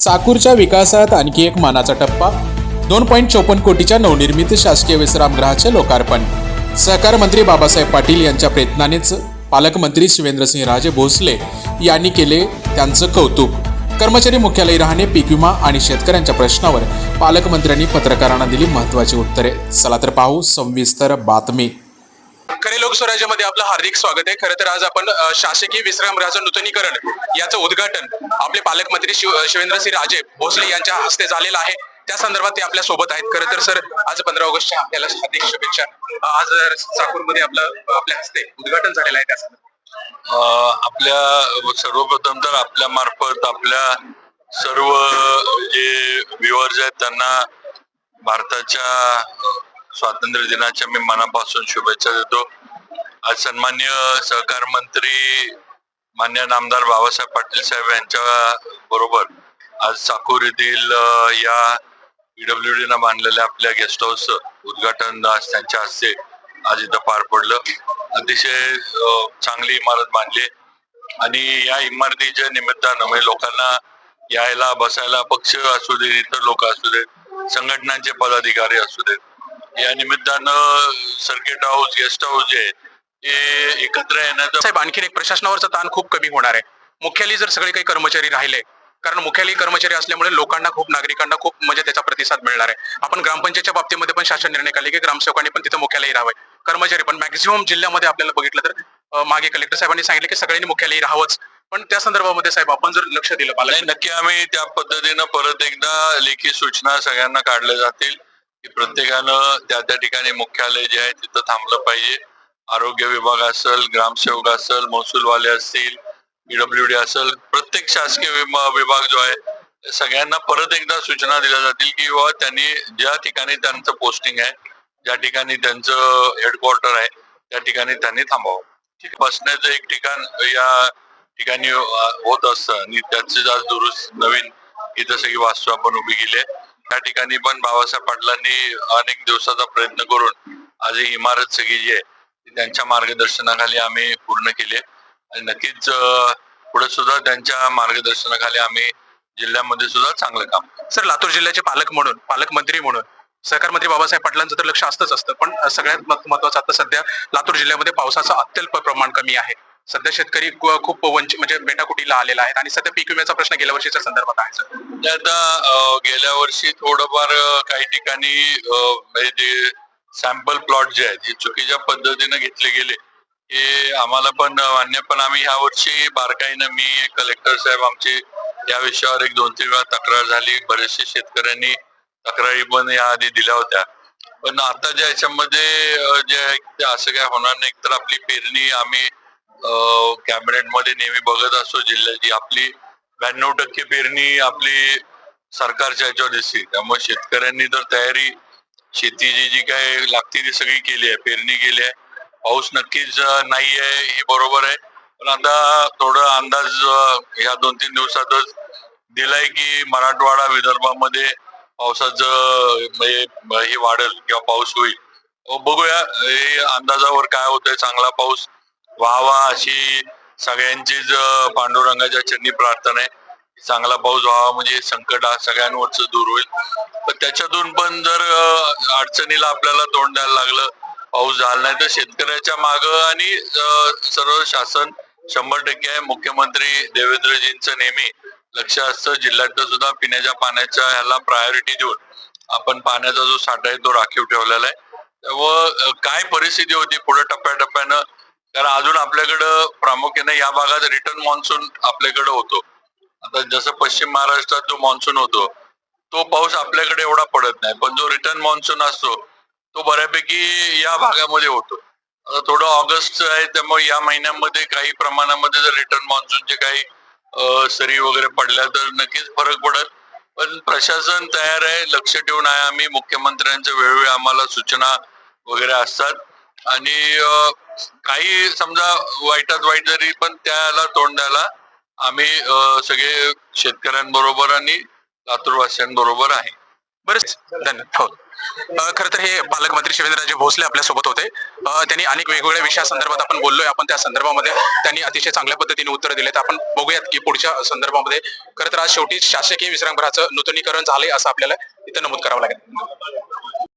चाकूरच्या विकासात आणखी एक मानाचा टप्पा. 2.54 कोटीच्या नवनिर्मित शासकीय विश्रामगृहाचे लोकार्पण. सहकार मंत्री बाबासाहेब पाटील यांच्या प्रयत्नानेच पालकमंत्री शिवेंद्रसिंहराजे भोसले यांनी केले त्यांचं कौतुक. कर्मचारी मुख्यालयी राहणे, पीक विमा आणि शेतकऱ्यांच्या प्रश्नावर पालकमंत्र्यांनी पत्रकारांना दिली महत्त्वाची उत्तरे. चला तर पाहू सविस्तर बातमी. खरे लोकस्वराज्यामध्ये आपलं हार्दिक स्वागत आहे. खरं तर आज आपण शासकीय विश्रामगृहाचं नूतनीकरण याचं उद्घाटन आपले पालकमंत्री शिवेंद्रसिंह राजे भोसले यांच्या हस्ते झालेलं आहे. त्या संदर्भात ते आपल्या सोबत आहेत. खरं तर सर, आज 15 ऑगस्टच्या आपल्याला हार्दिक शुभेच्छा. आज चाकूरमध्ये आपल्या हस्ते उद्घाटन झालेलं आहे. त्या संदर्भात आपल्या सर्वप्रथम तर आपल्या मार्फत आपल्या सर्व जे व्ह्युअर्स आहेत त्यांना भारताच्या स्वातंत्र्य दिनाच्या मी मनापासून शुभेच्छा देतो. आज सन्मान्य सहकार मंत्री मान्य नामदार बाबासाहेब पाटील साहेब यांच्या बरोबर आज चाकूर येथील या PWD न बांधलेल्या आपल्या गेस्ट हाऊसचं उद्घाटन आज त्यांच्या हस्ते आज इथं पार पडलं. अतिशय चांगली इमारत बांधली आणि या इमारतीच्या निमित्तानं म्हणजे लोकांना यायला बसायला, पक्ष असू दे, इतर लोक असू देत, संघटनांचे पदाधिकारी असू देत, या निमित्तानं सर्किट हाऊस, गेस्ट हाऊस जे हे एकत्र येण्याचा साहेब आणखीन एक प्रशासनावरचा ताण खूप कमी होणार आहे. मुख्यालयी जर सगळे काही कर्मचारी राहिले, कारण मुख्यालयी कर्मचारी असल्यामुळे लोकांना नागरिकांना खूप म्हणजे त्याचा प्रतिसाद मिळणार आहे. आपण ग्रामपंचायतच्या बाबतीमध्ये पण शासन निर्णय काढले की ग्रामसेवकांनी पण तिथं मुख्यालयी राहावे, कर्मचारी पण. मॅक्झिमम जिल्ह्यामध्ये आपल्याला बघितलं तर मागे कलेक्टर साहेबांनी सांगितले की सगळ्यांनी मुख्यालयी राहावंच. पण त्या संदर्भामध्ये साहेब आपण जर लक्ष दिलं पाहिजे. नक्की आम्ही त्या पद्धतीनं परत एकदा लेखी सूचना सगळ्यांना काढल्या जातील की प्रत्येकानं त्या ठिकाणी मुख्यालय जे आहे तिथं थांबलं पाहिजे. आरोग्य विभाग असेल, ग्रामसेवक असेल, महसूलवाले असतील, PWD असेल, प्रत्येक शासकीय विभाग जो आहे सगळ्यांना परत एकदा सूचना दिल्या जातील की बाबा त्यांनी ज्या ठिकाणी त्यांचं पोस्टिंग आहे, ज्या ठिकाणी त्यांचं हेडक्वार्टर आहे, त्या ठिकाणी त्यांनी थांबावं. बसण्याचं एक ठिकाण या ठिकाणी होत असतं आणि त्याचे आज दुरुस्त नवीन इथं सगळी वास्तू आपण उभी केली आहे. त्या ठिकाणी पण बाबासाहेब पाटलांनी अनेक दिवसाचा प्रयत्न करून आज ही इमारत सगळी जी आहे ती त्यांच्या मार्गदर्शनाखाली आम्ही पूर्ण केली आहे आणि नक्कीच पुढे सुद्धा त्यांच्या मार्गदर्शनाखाली आम्ही जिल्ह्यामध्ये सुद्धा चांगलं काम. सर, लातूर जिल्ह्याचे पालकमंत्री म्हणून सहकार मंत्री बाबासाहेब पाटलांचं तर लक्ष असतंच, पण सगळ्यात महत्वाचं आता सध्या लातूर जिल्ह्यामध्ये पावसाचं अत्यल्प प्रमाण कमी आहे. सध्या शेतकरी खूप म्हणजे बेटाकुटीला आलेला आहे आणि सध्या पीक विम्याचा प्रश्न गेल्या वर्षीच्या संदर्भात आहे. सर, आता गेल्या वर्षी थोडंफार काही ठिकाणी जे सॅम्पल प्लॉट जे आहेत हे चुकीच्या पद्धतीने घेतले गेले हे आम्हाला पण मान्य, पण आम्ही ह्या वर्षी बारकाईनं मी कलेक्टर साहेब आमचे या विषयावर 1-2-3 वेळा तक्रार झाली. बरेचसे शेतकऱ्यांनी तक्रारी पण याआधी दिल्या होत्या. पण आता ज्या याच्यामध्ये जे असं काय होणार नाही. तर आपली पेरणी आम्ही कॅबिनेट मध्ये नेहमी बघत असतो. जिल्ह्याची आपली 92% पेरणी आपली सरकारच्या याच्यावर दिसते. त्यामुळे शेतकऱ्यांनी तर तयारी शेतीची जी काय लागते ती सगळी केली आहे, पेरणी केली आहे. पाऊस नक्कीच नाही आहे हे बरोबर आहे, पण आता थोडं अंदाज ह्या 2-3 दिवसातच दिलाय की मराठवाडा, विदर्भामध्ये पावसाचं हे वाढेल किंवा पाऊस होईल. बघूया हे अंदाजावर काय होतंय. चांगला पाऊस व्हावा अशी सगळ्यांचीच पांडुरंगाच्या चरणी प्रार्थना आहे. चांगला पाऊस व्हावा म्हणजे संकट सगळ्यांवरच दूर होईल. पण त्याच्यातून पण जर अडचणीला आपल्याला तोंड द्यायला लागलं, पाऊस झाला नाही, तर शेतकऱ्याच्या मागं आणि सर्व शासन 100% आहे. मुख्यमंत्री देवेंद्रजींचं नेहमी लक्ष असतं. जिल्ह्यात सुद्धा पिण्याच्या पाण्याच्या ह्याला प्रायोरिटी देऊन आपण पाण्याचा जो साठा आहे तो राखीव ठेवलेला आहे. त्यामुळं काय परिस्थिती होती पुढे टप्प्याटप्प्यानं, कारण अजून आपल्याकडं प्रामुख्याने या भागात रिटर्न मान्सून आपल्याकडे होतो. आता जसं पश्चिम महाराष्ट्रात जो मान्सून होतो तो पाऊस आपल्याकडे एवढा पडत नाही, पण जो रिटर्न मान्सून असतो तो बऱ्यापैकी या भागामध्ये होतो. आता थोडं ऑगस्ट आहे त्यामुळे या महिन्यामध्ये काही प्रमाणामध्ये जर रिटर्न मान्सूनचे काही सरी वगैरे पडल्या तर नक्कीच फरक पडत. पण प्रशासन तयार आहे, लक्ष ठेवून आहे. आम्ही मुख्यमंत्र्यांच्या वेळोवेळी आम्हाला सूचना वगैरे असतात आणि काही समजा वाईटात वाईट जरी पण त्याला तोंड द्यायला आम्ही सगळे शेतकऱ्यांबरोबर आणि लातूरवासियांबरोबर आहे. बरं, धन्यवाद. हो. खरं तर हे पालकमंत्री शिवेंद्रराजे भोसले आपल्यासोबत होते. त्यांनी अनेक वेगवेगळ्या विषयासंदर्भात आपण बोललोय. आपण त्या संदर्भामध्ये त्यांनी अतिशय चांगल्या पद्धतीने उत्तर दिलेत. आपण बघूयात की पुढच्या संदर्भामध्ये खरं तर आज शेवटी शासकीय विश्रामगृहाचं नूतनीकरण झालंय असं आपल्याला इथं नमूद करावं लागेल.